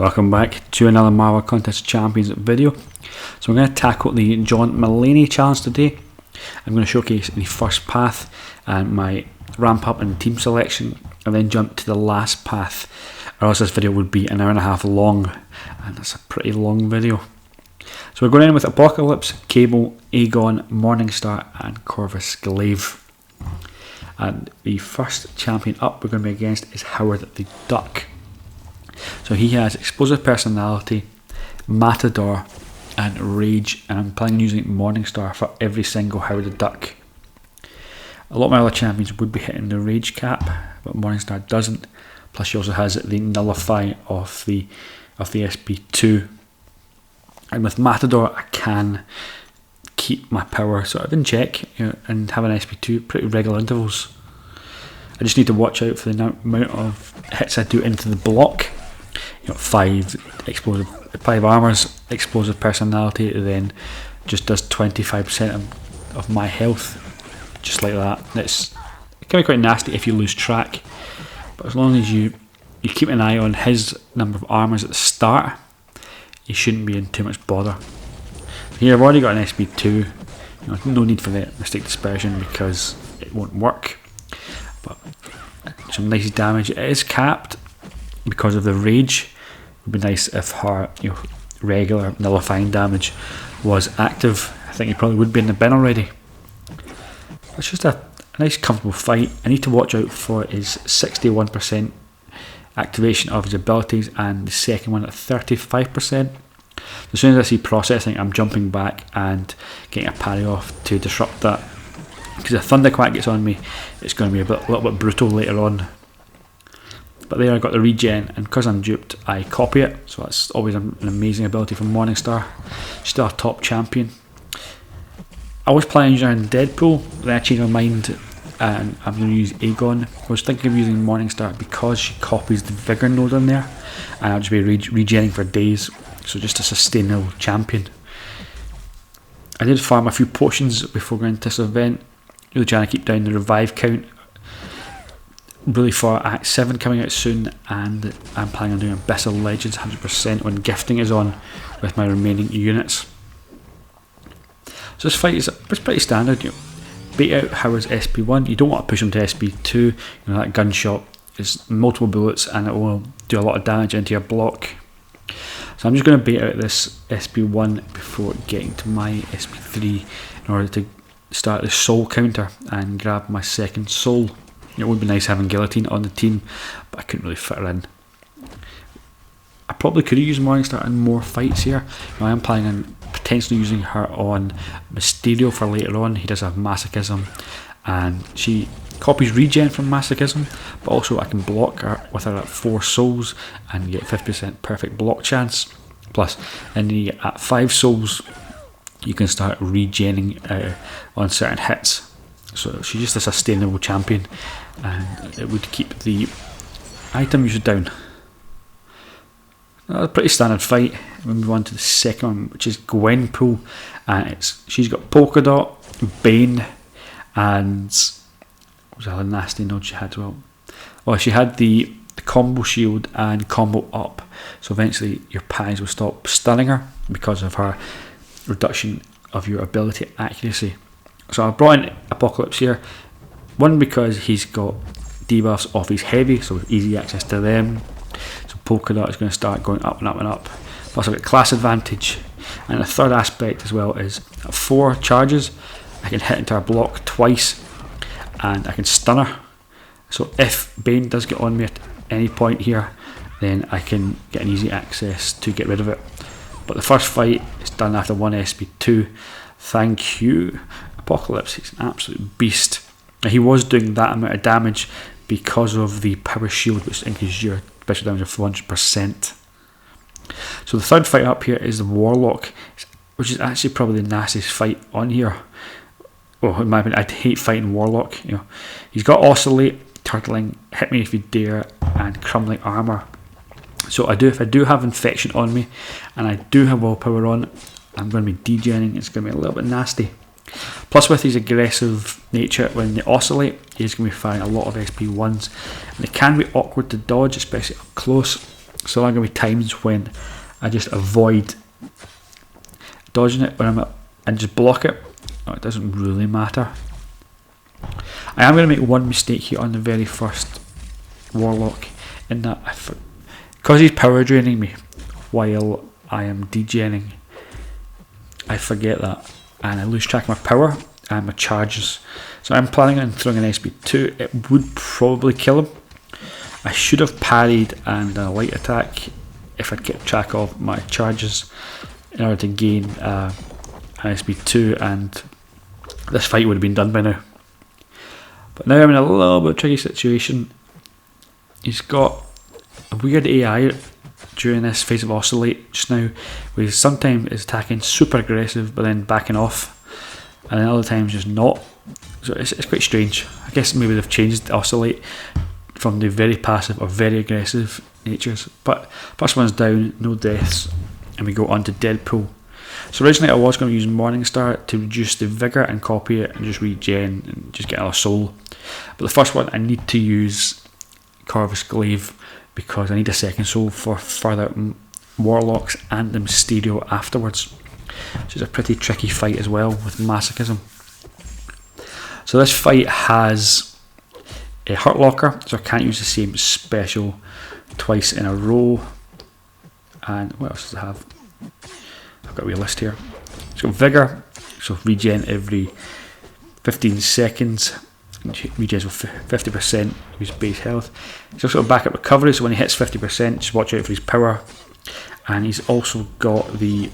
Welcome back to another Marvel Contest Champions video. So we're going to tackle the John Mulaney challenge today. I'm going to showcase the first path and my ramp up and team selection, and then jump to the last path, or else this video would be an hour and a half long, and that's a pretty long video. So we're going in with Apocalypse, Cable, Aegon, Morningstar and Corvus Glaive. And the first champion up we're going to be against is Howard the Duck. So he has Explosive Personality, Matador and Rage, and I'm planning on using Morningstar for every single Howard the Duck. A lot of my other champions would be hitting the Rage cap, but Morningstar doesn't. Plus she also has the Nullify of the SP2. And with Matador I can keep my power sort of in check, and have an SP2 pretty regular intervals. I just need to watch out for the amount of hits I do into the block. 5 armors, explosive personality, then just does 25% of my health, just like that. It can be quite nasty if you lose track, but as long as you keep an eye on his number of armors at the start, you shouldn't be in too much bother. Here I've already got an SP2, no need for the Mystic Dispersion because it won't work, but some nice damage. It is capped because of the Rage. It would be nice if her regular nullifying damage was active. I think he probably would be in the bin already. It's just a nice comfortable fight. I need to watch out for his 61% activation of his abilities and the second one at 35%. As soon as I see processing, I'm jumping back and getting a parry off to disrupt that, because if Thunderquack gets on me, it's going to be a little bit brutal later on. But there I got the regen, and because I'm duped I copy it, so that's always an amazing ability from Morningstar. Still a top champion. I was planning on using Deadpool, then I changed my mind and I'm going to use Aegon. I was thinking of using Morningstar because she copies the Vigor node on there, and I'll just be regenning for days, so just a sustainable champion. I did farm a few potions before going into this event, really trying to keep down the revive count. Really for Act 7 coming out soon, and I'm planning on doing Abyss of Legends 100% when gifting is on with my remaining units. So this fight is pretty standard. Bait out Howard's SP1, you don't want to push him to SP2, that gunshot is multiple bullets and it will do a lot of damage into your block. So I'm just going to bait out this SP1 before getting to my SP3 in order to start the soul counter and grab my second soul. It would be nice having Guillotine on the team, but I couldn't really fit her in. I probably could have used Morningstar in more fights here. I am planning on potentially using her on Mysterio for later on. He does have Masochism, and she copies regen from Masochism, but also I can block her with her at 4 souls and get 50% perfect block chance. Plus, at 5 souls, you can start regenning on certain hits. So she's just a sustainable champion, and it would keep the item usage down. That's a pretty standard fight. We move on to the second one, which is Gwenpool, and she's got Polka Dot, Bane, and what was the other nasty node she had as well? Oh, she had the combo shield and combo up, so eventually your pies will stop stunning her because of her reduction of your ability accuracy. So I brought in Apocalypse here, one because he's got debuffs off his heavy, so easy access to them. So Polka Dot is going to start going up and up and up. Plus I've got class advantage, and the third aspect as well is at 4 charges I can hit into her block twice and I can stun her. So if Bane does get on me at any point here, then I can get an easy access to get rid of it. But the first fight is done after 1 SP2. Thank you Apocalypse, he's an absolute beast. Now, he was doing that amount of damage because of the power shield, which increases your special damage of 400%. So the third fight up here is the Warlock, which is actually probably the nastiest fight on here. Well, in my opinion, I'd hate fighting Warlock. He's got Oscillate, Turtling, Hit Me If You Dare, and Crumbling Armor. So if I do have Infection on me, and I do have Willpower on, I'm going to be degenning. It's going to be a little bit nasty. Plus, with his aggressive nature, when they oscillate, he's going to be firing a lot of SP1s, and it can be awkward to dodge, especially up close. So there are going to be times when I just avoid dodging it and just block it. Oh, it doesn't really matter. I am going to make one mistake here on the very first Warlock, in that because he's power draining me while I am degenning, I forget that and I lose track of my power and my charges. So I'm planning on throwing an SP2. It would probably kill him. I should have parried and done a light attack if I'd kept track of my charges in order to gain an SP2, and this fight would have been done by now. But now I'm in a little bit of a tricky situation. He's got a weird AI during this phase of Oscillate just now, where he sometimes is attacking super aggressive but then backing off, and then other times just not. So it's quite strange. I guess maybe they've changed Oscillate from the very passive or very aggressive natures. But first one's down, no deaths, and we go on to Deadpool. So originally I was going to use Morningstar to reduce the vigour and copy it and just regen and just get another soul. But the first one I need to use Corvus Glaive because I need a second soul for further Warlocks and the Mysterio afterwards, which is a pretty tricky fight as well with Masochism. So this fight has a Hurt Locker, so I can't use the same special twice in a row. And what else does it have? I've got a wee list here. It's got Vigour, so regen every 15 seconds. Regens with 50% of his base health. He's also got backup recovery, so when he hits 50%, just watch out for his power. And he's also got the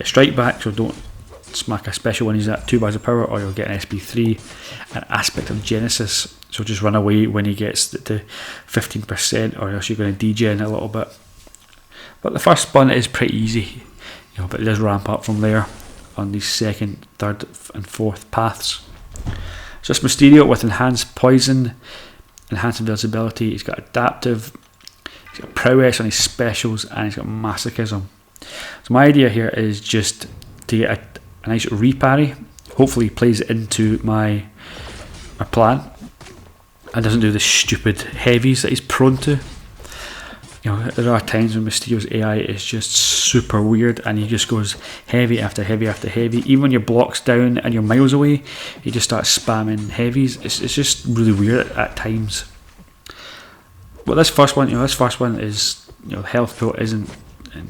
strike back, so don't smack a special when he's at 2 bars of power, or you'll get an SP3. An Aspect of Genesis, so just run away when he gets to 15%, or else you're going to degen a little bit. But the first spun is pretty easy, but it does ramp up from there on these second, third, and fourth paths. So it's Mysterio with Enhanced Poison, Enhanced Invisibility. He's got Adaptive, he's got Prowess on his specials, and he's got Masochism. So my idea here is just to get a nice reparry. Hopefully he plays it into my plan and doesn't do the stupid heavies that he's prone to. There are times when Mysterio's AI is just super weird and he just goes heavy after heavy after heavy. Even when your block's down and you're miles away, he just starts spamming heavies. It's just really weird at times. But this first one, is, health pool isn't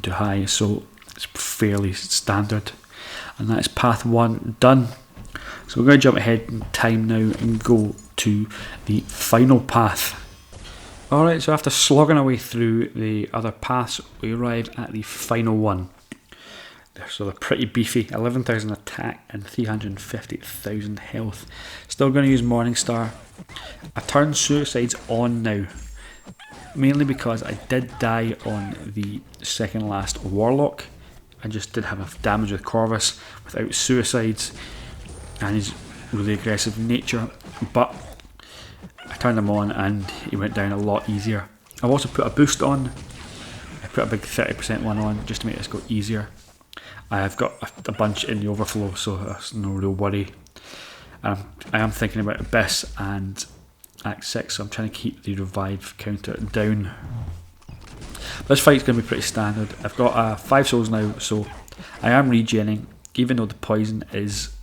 too high, so it's fairly standard. And that's path 1 done. So we're going to jump ahead in time now and go to the final path. Alright, so after slogging away through the other paths, we arrive at the final one. So they're pretty beefy, 11,000 attack and 350,000 health. Still going to use Morningstar. I turned Suicides on now, mainly because I did die on the second last Warlock. I just did have a damage with Corvus without Suicides, and he's really aggressive in nature, but I turned him on and he went down a lot easier. I've also put a boost on. I put a big 30% one on just to make this go easier. I've got a bunch in the overflow, so that's no real worry. I am thinking about Abyss and Act 6, so I'm trying to keep the revive counter down. This fight's going to be pretty standard. I've got 5 souls now, so I am regening, even though the poison is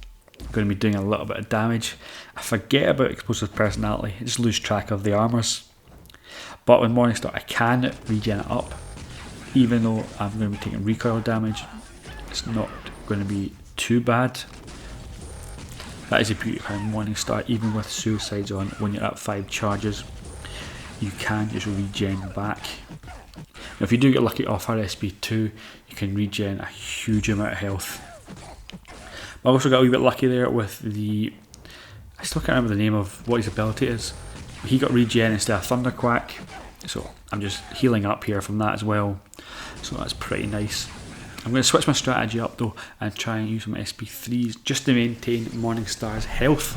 going to be doing a little bit of damage. I forget about Explosive Personality, I just lose track of the armours. But with Morningstar I can regen it up, even though I'm going to be taking recoil damage. It's not going to be too bad. That is a beauty of Morningstar. Even with Suicides on, when you're at 5 charges, you can just regen back. Now, if you do get lucky off her SP2, you can regen a huge amount of health. I also got a wee bit lucky there with the... I still can't remember the name of what his ability is. He got regen instead of Thunderquack, so I'm just healing up here from that as well. So that's pretty nice. I'm going to switch my strategy up though and try and use my SP3s just to maintain Morningstar's health.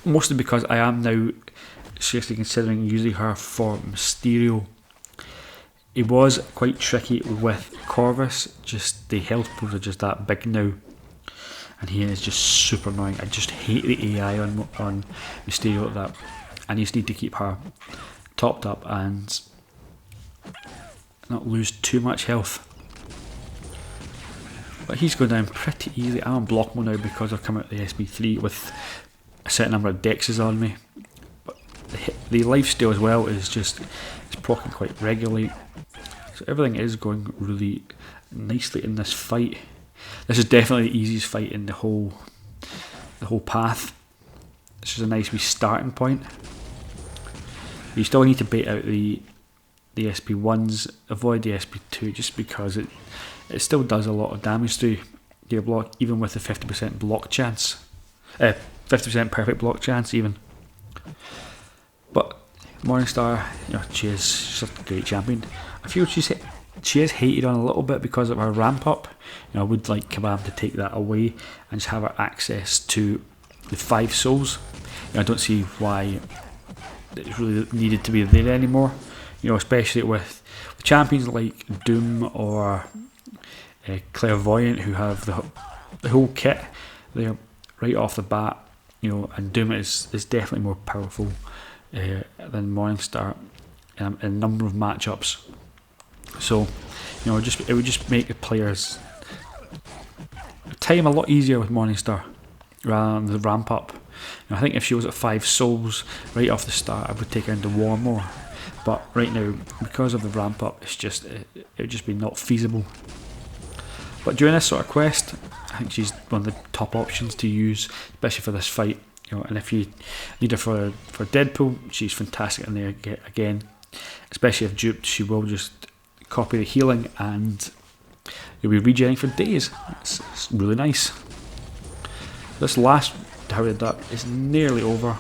Mostly because I am now seriously considering using her for Mysterio. It was quite tricky with Corvus, just the health pools are just that big now. And he is just super annoying. I just hate the AI on Mysterio that. I just need to keep her topped up and not lose too much health. But he's going down pretty easily. I'm on block mode now because I've come out of the SB3 with a set number of dexes on me. But the lifesteal as well is just, it's proccing quite regularly. So everything is going really nicely in this fight. This is definitely the easiest fight in the whole path. This is a nice wee starting point. You still need to bait out the SP1s, avoid the SP2 just because it still does a lot of damage to your block, even with the 50% block chance. 50% perfect block chance even. But Morningstar, you know, she is such a great champion. I feel she is hated on a little bit because of her ramp up. You know, I would like Kabam to take that away and just have her access to the 5 souls. You know, I don't see why it really needed to be there anymore. You know, especially with champions like Doom or Clairvoyant, who have the whole kit there right off the bat. You know, and Doom is definitely more powerful than Morningstar in a number of matchups. So, you know, it would just make the players time a lot easier with Morningstar rather than the ramp up. You know, I think if she was at 5 souls right off the start, I would take her into war more. But right now, because of the ramp up, it would just be not feasible. But during this sort of quest, I think she's one of the top options to use, especially for this fight. You know, and if you need her for Deadpool, she's fantastic in there again. Especially if duped, she will just copy the healing and you'll be regenerating for days. It's really nice. This last Howard Duck is nearly over.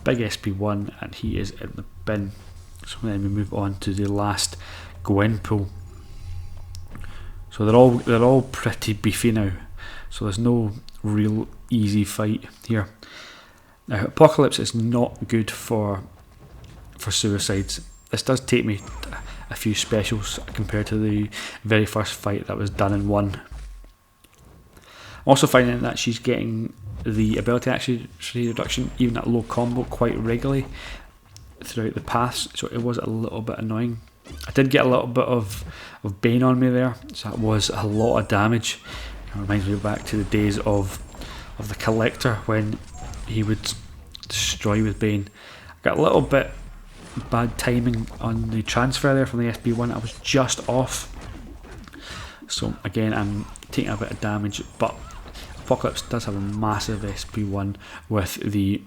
Big SP1 and he is in the bin. So then we move on to the last Gwenpool. So they're all pretty beefy now. So there's no real easy fight here. Now Apocalypse is not good for suicides. This does take me a few specials compared to the very first fight that was done in 1. I'm also finding that she's getting the ability accuracy reduction even at low combo quite regularly throughout the paths, so it was a little bit annoying. I did get a little bit of Bane on me there, so that was a lot of damage. It reminds me back to the days of the Collector when he would destroy with Bane. I got a little bit bad timing on the transfer there from the SB1. I was just off, so again I'm taking a bit of damage, but Apocalypse does have a massive SP1 with the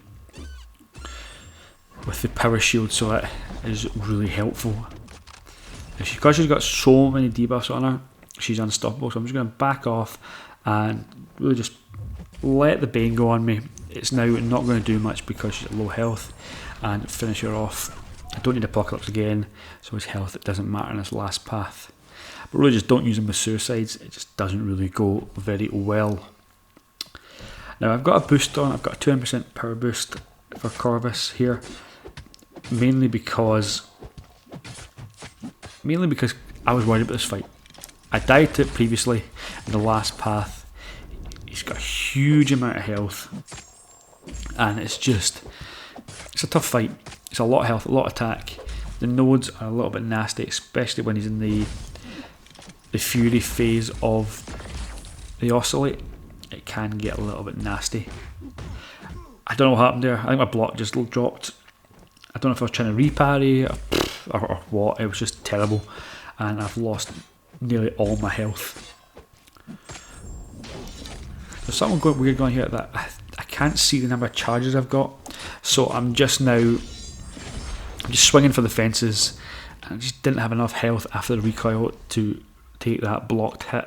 power shield, so it is really helpful. Because she's got so many debuffs on her, she's unstoppable. So I'm just going to back off and really just let the Bane go on me. It's now not going to do much because she's at low health, and finish her off. I don't need Apocalypse again, so his health, it doesn't matter in this last path. But really just don't use him with suicides, it just doesn't really go very well. Now I've got a boost on, I've got a 200% power boost for Corvus here, mainly because I was worried about this fight. I died to it previously in the last path. He's got a huge amount of health, and it's a tough fight. It's a lot of health, a lot of attack. The nodes are a little bit nasty, especially when he's in the fury phase of the oscillate. It can get a little bit nasty. I don't know what happened there. I think my block just dropped. I don't know if I was trying to reparry or what. It was just terrible, and I've lost nearly all my health. There's something weird going here that I can't see the number of charges I've got, so I'm just swinging for the fences, and I just didn't have enough health after the recoil to take that blocked hit.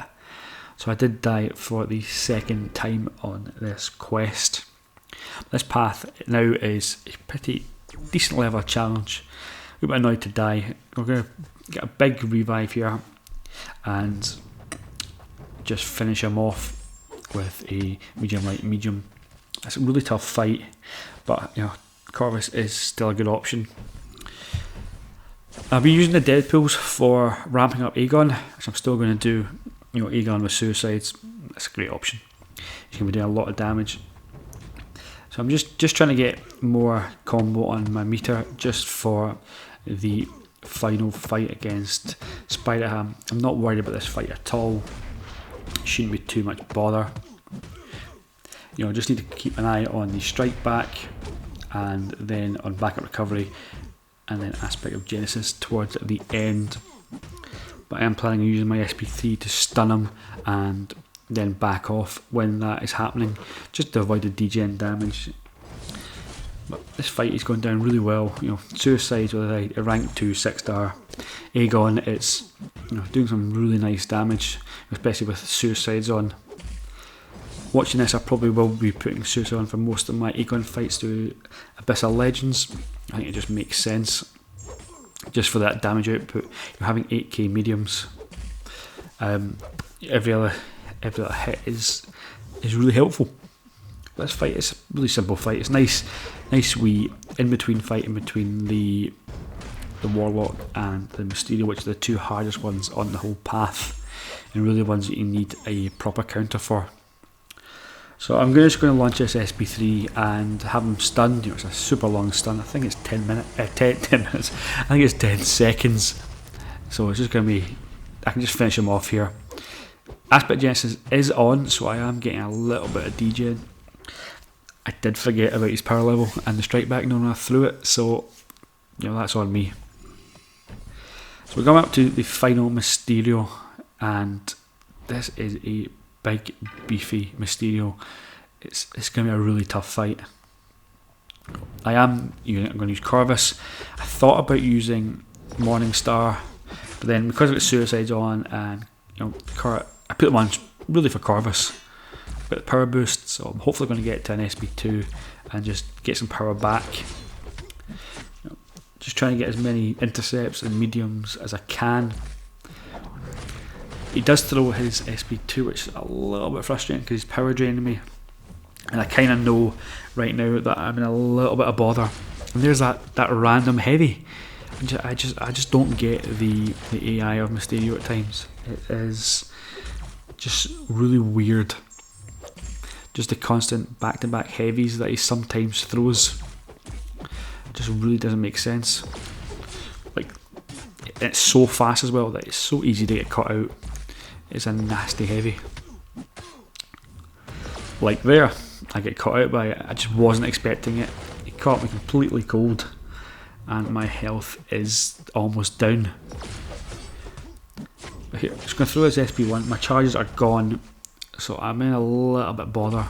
So I did die for the second time on this quest. This path now is a pretty decent level of challenge. A bit annoyed to die. We're going to get a big revive here and just finish him off with a medium light medium. It's a really tough fight, but you know, Corvus is still a good option. I'll be using the Deadpools for ramping up Aegon, which I'm still going to do. You know, Aegon with suicides, that's a great option. He's going to be doing a lot of damage. So I'm just trying to get more combo on my meter just for the final fight against Spider-Ham. I'm not worried about this fight at all. Shouldn't be too much bother. You know, just need to keep an eye on the strike back, and then on backup recovery, and then aspect of Genesis towards the end. But I am planning on using my SP3 to stun him and then back off when that is happening, just to avoid the degen damage. But this fight is going down really well. You know, Suicides with a rank 2 6-star Aegon, it's, you know, doing some really nice damage, especially with Suicides on. Watching this, I probably will be putting Suicide on for most of my Aegon fights to Abyssal Legends. I think it just makes sense, just for that damage output. You're having 8k mediums. Every other hit is really helpful. This fight is a really simple fight. It's nice wee in-between fight in between the Warlock and the Mysterio, which are the two hardest ones on the whole path, and really the ones that you need a proper counter for. So I'm just going to launch this SP3 and have him stunned. You know, it's a super long stun. I think it's 10 minutes. I think it's 10 seconds. So it's just going to be, I can just finish him off here. Aspect Genesis is on, so I am getting a little bit of degen. I did forget about his power level and the strike back when I threw it, so you know, that's on me. So we're going up to the final Mysterio, and this is a big beefy Mysterio. It's going to be a really tough fight. I'm going to use Corvus. I thought about using Morningstar, but then because of its Suicides on, and you know, I put them on really for Corvus. Got the power boost, so I'm hopefully going to get to an SP2 and just get some power back. You know, just trying to get as many intercepts and mediums as I can. He does throw his SP2, which is a little bit frustrating because he's power draining me, and I kind of know right now that I'm in a little bit of bother. And there's that random heavy. I just don't get the AI of Mysterio at times. It is just really weird. Just the constant back-to-back heavies that he sometimes throws just really doesn't make sense. Like, it's so fast as well that it's so easy to get caught out. It's a nasty heavy. Like there, I get caught out by it. I just wasn't expecting it. It caught me completely cold, and my health is almost down. Here, just going to throw this SP1. My charges are gone, so I'm in a little bit of bother.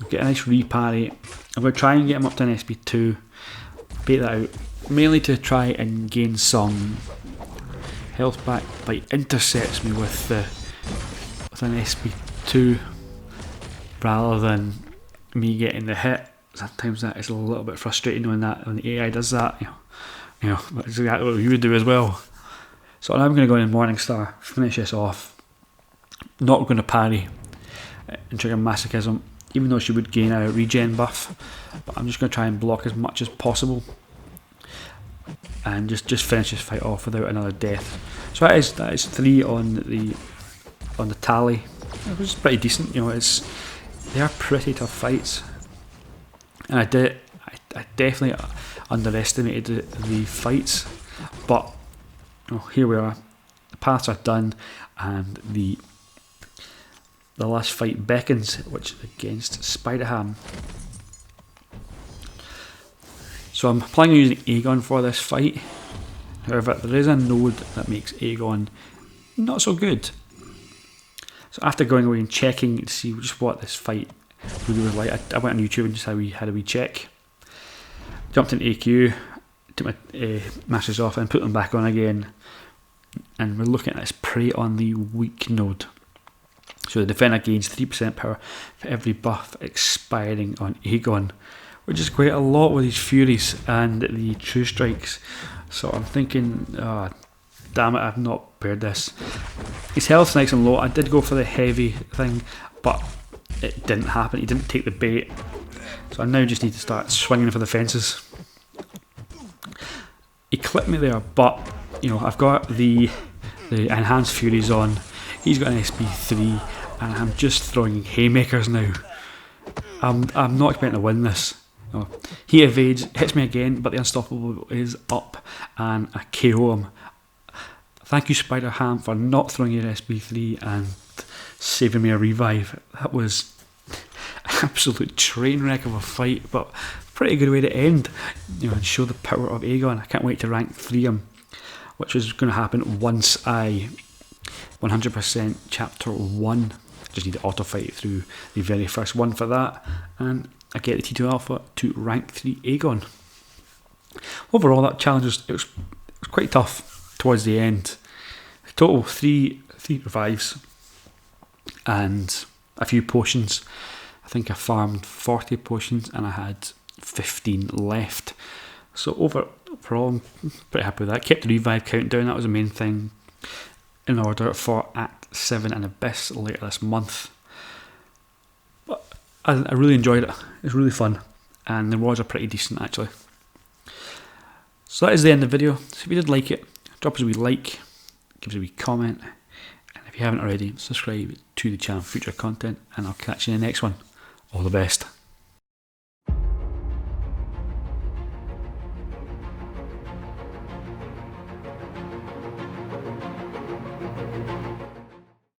I'll get a nice reparry. I'm going to try and get him up to an SP2, bait that out, mainly to try and gain some health back, but he intercepts me with an SP2 rather than me getting the hit. Sometimes that is a little bit frustrating when the AI does that. You know, that's exactly what you would do as well. So now I'm going to go in Morningstar, finish this off. Not going to parry and trigger Masochism, even though she would gain a regen buff. But I'm just going to try and block as much as possible and just finish this fight off without another death. So that is 3 on the tally, which is pretty decent. You know, they are pretty tough fights, and I definitely underestimated the fights, but you know, here we are. The paths are done, and the last fight beckons, which is against Spider-Ham. So I'm planning on using Aegon for this fight. However, there is a node that makes Aegon not so good. So after going away and checking to see just what this fight really was like, I went on YouTube and just had a wee check. Jumped into AQ, took my masters off and put them back on again. And we're looking at this Prey on the weak node. So the defender gains 3% power for every buff expiring on Aegon, which is quite a lot with these Furies and the True Strikes. So I'm thinking, damn it, I've not paired this. His health's nice and low. I did go for the heavy thing, but it didn't happen. He didn't take the bait. So I now just need to start swinging for the fences. He clipped me there, but you know, I've got the enhanced Furies on. He's got an SP3, and I'm just throwing haymakers now. I'm not expecting to win this. Oh, he evades, hits me again, but the Unstoppable is up and I KO him. Thank you, Spider Ham, for not throwing your SB3 and saving me a revive. That was an absolute train wreck of a fight, but pretty good way to end, and show the power of Aegon. I can't wait to rank 3 him, which is going to happen once I 100% chapter 1. Just need to auto fight through the very first one for that, and I get the T2 Alpha to rank 3 Aegon. Overall, that challenge was quite tough towards the end. Total 3 revives and a few potions. I think I farmed 40 potions and I had 15 left. So overall, I'm pretty happy with that. Kept the revive count down, that was the main thing, in order for Act 7 and Abyss later this month. But I really enjoyed it. It was really fun, and the rewards are pretty decent actually. So that is the end of the video. So if you did like it, drop us a wee like, give us a wee comment, and if you haven't already, subscribe to the channel for future content, and I'll catch you in the next one. All the best.